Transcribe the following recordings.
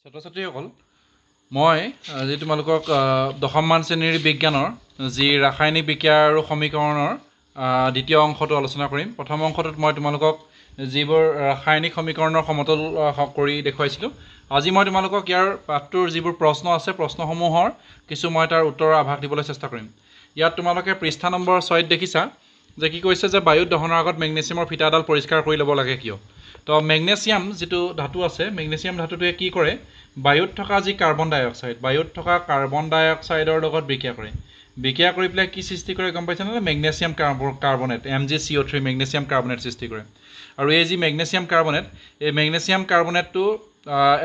ছাত্ৰ ছাত্ৰীসকল মই আজি তোমালোকক দশমমান শ্ৰেণীৰ বিজ্ঞানৰ যি ৰাসায়নিক বিক্ৰিয়া আৰু সমীকৰণৰ দ্বিতীয় অংশটো আলোচনা কৰিম। প্ৰথম অংশটোত মই তোমালোকক যিবোৰ ৰাসায়নিক সমীকৰণৰ সমতল কৰি দেখুৱাইছিলোঁ, আজি মই তোমালোকক ইয়াৰ পাঠটোৰ যিবোৰ প্ৰশ্ন আছে প্ৰশ্নসমূহৰ কিছু মই তাৰ উত্তৰৰ আভাস দিবলৈ চেষ্টা কৰিম। ইয়াত তোমালোকে পৃষ্ঠা নম্বৰ 6ত দেখিছা যে কি কৈছে যে বায়ুত দহনৰ আগত মেগনেছিয়ামৰ ফিটাডাল পৰিষ্কাৰ কৰি ল'ব লাগে কিয়। তো মেগনেছিয়াম যিটো ধাতু আছে, মেগনেছিয়াম ধাতুটোৱে কি কৰে, বায়ুত থকা যি কাৰ্বন ডাই অক্সাইড, বায়ুত থকা কাৰ্বন ডাই অক্সাইডৰ লগত বিক্ৰিয়া কৰে। বিক্ৰিয়া কৰি পেলাই কি সৃষ্টি কৰে গম পাইছেনে? Magnesium carbonate, MgCO3 magnesium carbonate সৃষ্টি কৰে। আৰু এই যি মেগনেছিয়াম কাৰ্বনেট, এই মেগনেছিয়াম কাৰ্বনেটটো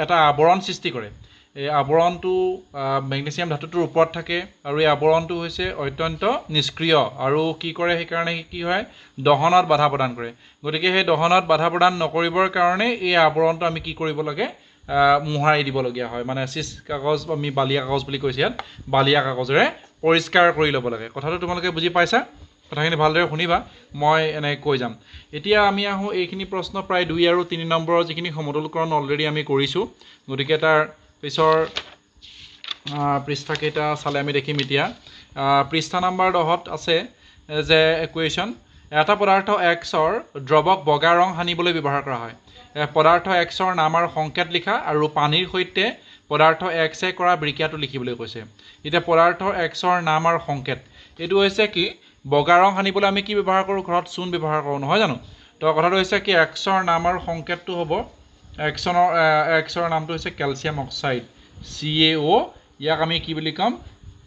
এটা আৱৰণ সৃষ্টি কৰে। এই আৱৰণটো মেগনেছিয়াম ধাতুটোৰ ওপৰত থাকে আৰু এই আৱৰণটো হৈছে অত্যন্ত নিষ্ক্ৰিয় আৰু কি কৰে, সেইকাৰণে কি হয়, দহনত বাধা প্ৰদান কৰে। গতিকে সেই দহনত বাধা প্ৰদান নকৰিবৰ কাৰণে এই আৱৰণটো আমি কি কৰিব লাগে, মোহাৰি দিবলগীয়া হয়। মানে চিজ কাগজ, আমি বালিয়া কাগজ বুলি কৈছোঁ ইয়াত, বালিয়া কাগজেৰে পৰিষ্কাৰ কৰি ল'ব লাগে। কথাটো তোমালোকে বুজি পাইছা? কথাখিনি ভালদৰে শুনিবা, মই এনেকৈ কৈ যাম। এতিয়া আমি আহোঁ এইখিনি প্ৰশ্ন প্ৰায় 2 আৰু 3 নম্বৰৰ যিখিনি সমতুলকৰণ অলৰেডি আমি কৰিছোঁ। গতিকে তাৰ পিছৰ পৃষ্ঠাকেইটা চালে আমি দেখিম। এতিয়া পৃষ্ঠা নম্বৰ 10ত আছে যে ইকুৱেশ্যন, এটা পদাৰ্থ এক্সৰ দ্ৰৱক বগা ৰং সানিবলৈ ব্যৱহাৰ কৰা হয়। পদাৰ্থ এক্সৰ নাম আৰু সংকেত লিখা আৰু পানীৰ সৈতে পদাৰ্থ এক্সে কৰা বিক্ৰিয়াটো লিখিবলৈ কৈছে। এতিয়া পদাৰ্থ এক্সৰ নাম আৰু সংকেত, এইটো হৈছে কি, বগা ৰং সানিবলৈ আমি কি ব্যৱহাৰ কৰোঁ, ঘৰত চূণ ব্যৱহাৰ কৰোঁ, নহয় জানো? তো কথাটো হৈছে কি, এক্সৰ নাম আৰু সংকেতটো হ'ব, এক্সৰ নামটো হৈছে কেলছিয়াম অক্সাইড, CaO, ইয়াক আমি কি বুলি ক'ম,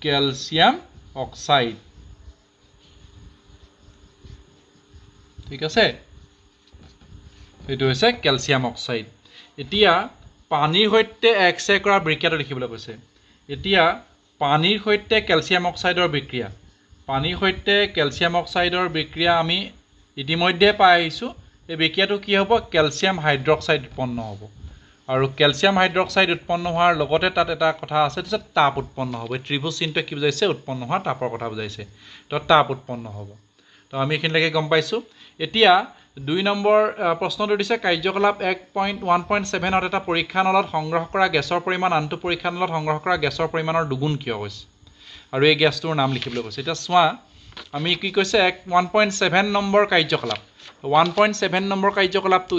কেলছিয়াম অক্সাইড। ঠিক আছে, এইটো হৈছে কেলছিয়াম অক্সাইড। এতিয়া পানীৰ সৈতে এক্সে কৰা বিক্ৰিয়াটো লিখিবলৈ কৈছে। এতিয়া পানীৰ সৈতে কেলছিয়াম অক্সাইডৰ বিক্ৰিয়া, পানীৰ সৈতে কেলছিয়াম অক্সাইডৰ বিক্ৰিয়া আমি ইতিমধ্যে পাই আহিছোঁ। এই বিক্ৰিয়াটো কি হ'ব, কেলছিয়াম হাইড্ৰক্সাইড উৎপন্ন হ'ব। আৰু কেলছিয়াম হাইড্ৰক্সাইড উৎপন্ন হোৱাৰ লগতে তাত এটা কথা আছে, তাৰপিছত তাপ উৎপন্ন হ'ব। এই ত্ৰিভুজ চিনটোৱে কি বুজাইছে, উৎপন্ন হোৱা তাপৰ কথা বুজাইছে। তো তাপ উৎপন্ন হ'ব। তো আমি এইখিনিলৈকে গম পাইছোঁ। এতিয়া 2 নম্বৰ প্ৰশ্নটো দিছে, কাৰ্যকলাপ 1.1.7ত এটা পৰীক্ষা নলত সংগ্ৰহ কৰা গেছৰ পৰিমাণ আনটো পৰীক্ষা নলত সংগ্ৰহ কৰা গেছৰ পৰিমাণৰ দুগুণ কিয় হৈছে, আৰু এই গেছটোৰ নাম লিখিবলৈ কৈছে। এতিয়া চোৱা, আমি কি কৈছে, 1.7 নম্বৰ কাৰ্যকলাপ, 1.7 নম্বৰ কাৰ্যকলাপটো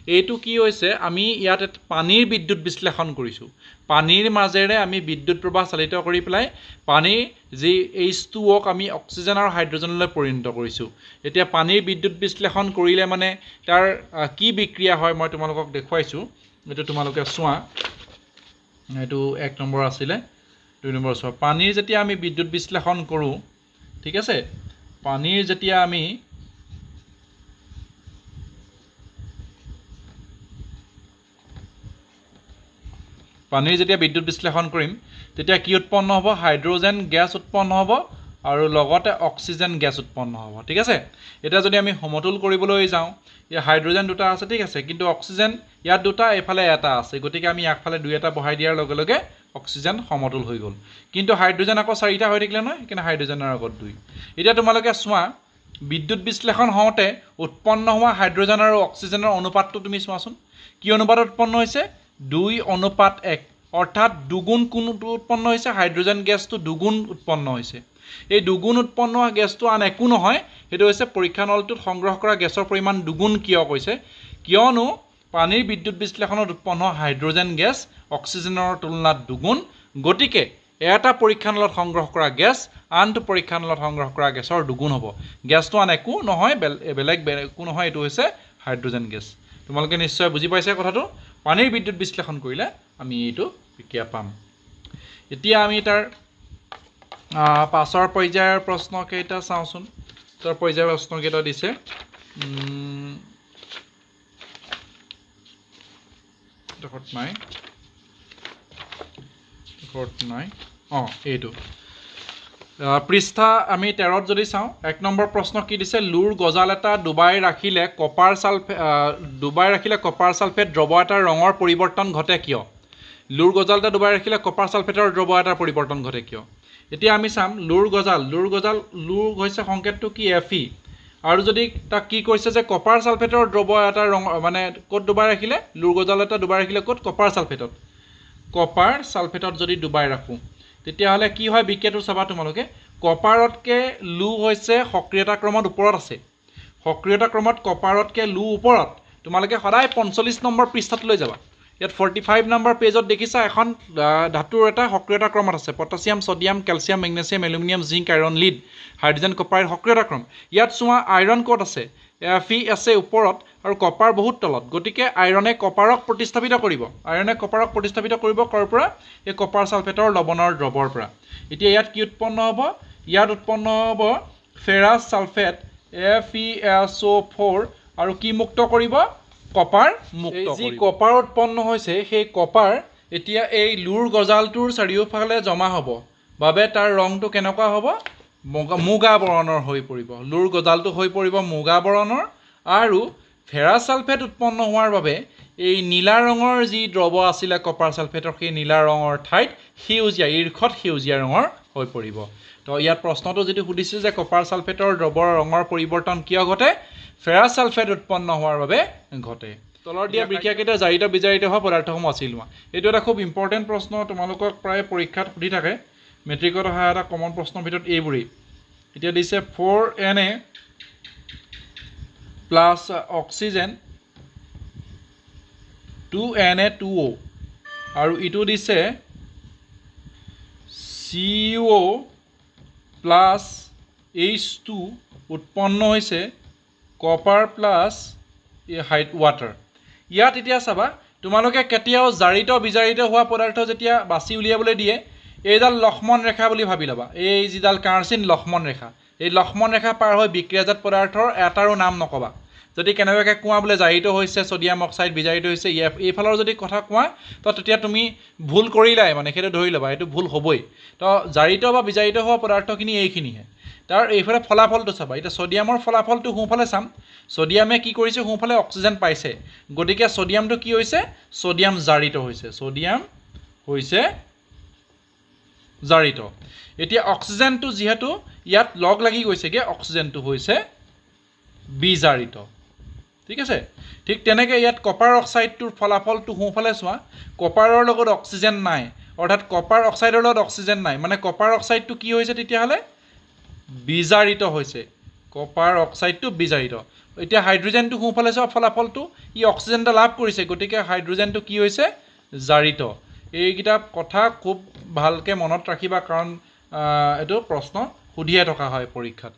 এইটো কি হৈছে, আমি ইয়াত পানীৰ বিদ্যুৎ বিশ্লেষণ কৰিছোঁ। পানীৰ মাজেৰে আমি বিদ্যুৎ প্ৰবাহ চালিত কৰি পেলাই পানীৰ যি H2Oক আমি অক্সিজেন আৰু হাইড্ৰজেনলৈ পৰিণত কৰিছোঁ। এতিয়া পানীৰ বিদ্যুৎ বিশ্লেষণ কৰিলে মানে তাৰ কি বিক্ৰিয়া হয় মই তোমালোকক দেখুৱাইছোঁ। এইটো তোমালোকে চোৱা, এইটো 1 নম্বৰ আছিলে, 2 নম্বৰ চোৱা। পানীৰ যেতিয়া আমি বিদ্যুৎ বিশ্লেষণ কৰোঁ, ঠিক আছে, পানীৰ যেতিয়া আমি বিদ্যুৎ বিশ্লেষণ কৰিম, তেতিয়া কি উৎপন্ন হ'ব, হাইড্ৰজেন গেছ উৎপন্ন হ'ব আৰু লগতে অক্সিজেন গেছ উৎপন্ন হ'ব। ঠিক আছে, এতিয়া যদি আমি সমতুল কৰিবলৈ যাওঁ, ইয়াত হাইড্ৰজেন 2টা আছে, ঠিক আছে, কিন্তু অক্সিজেন ইয়াত 2টা, এইফালে 1টা আছে। গতিকে আমি ইয়াকফালে 2 এটা বহাই দিয়াৰ লগে লগে অক্সিজেন সমতুল হৈ গ'ল। কিন্তু হাইড্ৰজেন আকৌ 4টা হৈ থাকিলে নহয়, সেইকাৰণে হাইড্ৰজেনৰ আগত 2। এতিয়া তোমালোকে চোৱা, বিদ্যুৎ বিশ্লেষণ হওঁতে উৎপন্ন হোৱা হাইড্ৰজেন আৰু অক্সিজেনৰ অনুপাতটো তুমি চোৱাচোন, কি অনুপাতত উৎপন্ন হৈছে, 2:1, অৰ্থাৎ দুগুণ কোনটো উৎপন্ন হৈছে, হাইড্ৰজেন গেছটো দুগুণ উৎপন্ন হৈছে। এই দুগুণ উৎপন্ন হোৱা গেছটো আন একো নহয়, সেইটো হৈছে পৰীক্ষা নলটোত সংগ্ৰহ কৰা গেছৰ পৰিমাণ দুগুণ কিয় কৈছে, কিয়নো পানীৰ বিদ্যুৎ বিশ্লেষণত উৎপন্ন হোৱা হাইড্ৰজেন গেছ অক্সিজেনৰ তুলনাত দুগুণ। গতিকে এটা পৰীক্ষা নলত সংগ্ৰহ কৰা গেছ আনটো পৰীক্ষা নলত সংগ্ৰহ কৰা গেছৰ দুগুণ হ'ব। গেছটো আন একো নহয়, বেলেগ একো নহয়, এইটো হৈছে হাইড্ৰজেন গেছ। তোমালোকে নিশ্চয় বুজি পাইছা কথাটো। পানীৰ বিদ্যুৎ বিশ্লেষণ কৰিলে আমি এইটো বিক্ৰিয়া পাম। এতিয়া আমি তাৰ পাছৰ পৰ্যায়ৰ প্ৰশ্নকেইটা চাওঁচোন। তাৰ পৰ্যায়ৰ প্ৰশ্নকেইটা দিছে, এইটো পৃষ্ঠা আমি 13ত যদি চাওঁ, 1 নম্বৰ প্ৰশ্ন কি দিছে, লুৰ গজাল এটা ডুবাই ৰাখিলে কপাৰ ছালফেট দ্ৰৱ এটাৰ ৰঙৰ পৰিৱৰ্তন ঘটে কিয়? লুৰ গজাল এটা ডুবাই ৰাখিলে কপাৰ ছালফেটৰ দ্ৰৱ এটাৰ পৰিৱৰ্তন ঘটে কিয়? এতিয়া আমি চাম, লুৰ হৈছে সংকেতটো কি, Fe, আৰু যদি তাক কি কৈছে যে কপাৰ ছালফেটৰ দ্ৰৱ এটা ৰং মানে ক'ত ডুবাই ৰাখিলে, লুৰ গজাল এটা ডুবাই ৰাখিলে ক'ত, কপাৰ ছালফেটত। কপাৰ সালফেটত যদি ডুবাই ৰাখোঁ তেতিয়াহ'লে কি হয় বিক্ৰিয়াটো চাবা তোমালোকে কপাৰতকৈ লু হৈছে সক্ৰিয়তা ক্ৰমত ওপৰত আছে সক্ৰিয়তা ক্ৰমত কপাৰতকৈ লু ওপৰত তোমালোকে সদায় 45 নম্বৰ পৃষ্ঠাত লৈ যাবা ইয়াত 45 নম্বৰ পেজত দেখিছা এখন ধাতুৰ এটা সক্ৰিয়তা ক্ৰমত আছে potassium sodium calcium magnesium aluminium zinc iron lead hydrogen copper সক্ৰিয়তা ক্ৰম ইয়াত চোৱা আইৰণ ক'ত আছে ফি আছে ওপৰত আৰু কপাৰ বহুত তলত গতিকে আইৰণে কপাৰক প্ৰতিস্থাপিত কৰিব কৰ পৰা এই কপাৰ সালফেটৰ লৱণৰ দ্ৰৱৰ পৰা এতিয়া ইয়াত কি উৎপন্ন হ'ব ইয়াত উৎপন্ন হ'ব ফেৰাছ সালফেট FeSO4 আৰু কি মুক্ত কৰিব কপাৰ মুক্ত যি কপাৰ উৎপন্ন হৈছে সেই কপাৰ এতিয়া এই লুৰ গজালটোৰ চাৰিওফালে জমা হ'ব বাবে তাৰ ৰংটো কেনেকুৱা হ'ব মুগা বৰণৰ হৈ পৰিব লুৰ গজালটো হৈ পৰিব মুগা বৰণৰ আৰু ফেৰাছ সালফেট উৎপন্ন হোৱাৰ বাবে এই নীলা ৰঙৰ যি দ্ৰৱ আছিলে কপাৰ সালফেটৰ সেই নীলা ৰঙৰ ঠাইত সেউজীয়া ঈৰ্ষত সেউজীয়া ৰঙৰ হৈ পৰিব তো ইয়াত প্ৰশ্নটো যেটো সুধিছে যে কপাৰ সালফেটৰ দ্ৰৱৰ ৰঙৰ পৰিৱৰ্তন কিয় ঘটে ফেৰাছ সালফেট উৎপন্ন হোৱাৰ বাবে ঘটে তলৰ দিয়া বিক্ৰিয়াকেইটা জাৰিত বিজাৰিত হোৱা পদাৰ্থসমূহ আছিল এইটো এটা খুব ইম্পৰ্টেণ্ট প্ৰশ্ন তোমালোকক প্ৰায় পৰীক্ষাত সুধি থাকে মেট্ৰিকত অহা এটা কমন প্ৰশ্নৰ ভিতৰত এইবোৰেই এতিয়া দিছে 4Na প্লাছ অক্সিজেন 2Na2O আৰু ইটো দিছে CO প্লাছ H2 উৎপন্ন হৈছে কপাৰ প্লাছ ৱাটাৰ ইয়াত এতিয়া চাবা তোমালোকে কেতিয়াও জাৰিত বিজাৰিত হোৱা পদাৰ্থ যেতিয়া বাছি উলিয়াবলৈ দিয়ে এইডাল লক্ষ্মণ ৰেখা বুলি ভাবি ল'বা এই যিডাল কাৰ্চিন লক্ষ্মণ ৰেখা এই লক্ষ্মণ ৰেখা পাৰ হৈ বিক্ৰিয়াজাত পদাৰ্থৰ এটাৰো নাম নকবা যদি কেনেবাকৈ কোৱা বোলে জাৰিত হৈছে সোডিয়াম অক্সাইড বিজাৰিত হৈছে এইফালৰ যদি কথা কোৱা তো তেতিয়া তুমি ভুল কৰিলাই মানে সেইটো ধৰি ল'বা এইটো ভুল হ'বই তো জাৰিত বা বিজাৰিত হোৱা পদাৰ্থখিনি এইখিনিহে তাৰ এইফালে ফলাফলটো চাবা এতিয়া সোডিয়ামৰ ফলাফলটো সোঁফালে চাম সোডিয়ামে কি কৰিছে সোঁফালে অক্সিজেন পাইছে গতিকে সোডিয়ামটো কি হৈছে সোডিয়াম জাৰিত হৈছে সোডিয়াম হৈছে জাৰিত এতিয়া অক্সিজেনটো যিহেতু ইয়াত লগ লাগি গৈছেগে অক্সিজেনটো হৈছে বিজাৰিত ঠিক আছে ঠিক তেনেকৈ ইয়াত কপাৰ অক্সাইডটোৰ ফলাফলটো সোঁফালে চোৱা কপাৰৰ লগত অক্সিজেন নাই অৰ্থাৎ কপাৰ অক্সাইডৰ লগত অক্সিজেন নাই মানে কপাৰ অক্সাইডটো কি হৈছে তেতিয়াহ'লে বিজাৰিত হৈছে কপাৰ অক্সাইডটো বিজাৰিত এতিয়া হাইড্ৰোজেনটো সোঁফালে চোৱা ফলাফলটো ই অক্সিজেনটা লাভ কৰিছে গতিকে হাইড্ৰোজেনটো কি হৈছে জাৰিত এইকেইটা কথা খুব ভালকৈ মনত ৰাখিবা কাৰণ এইটো প্ৰশ্ন সুধিয়ে থকা হয় পৰীক্ষাত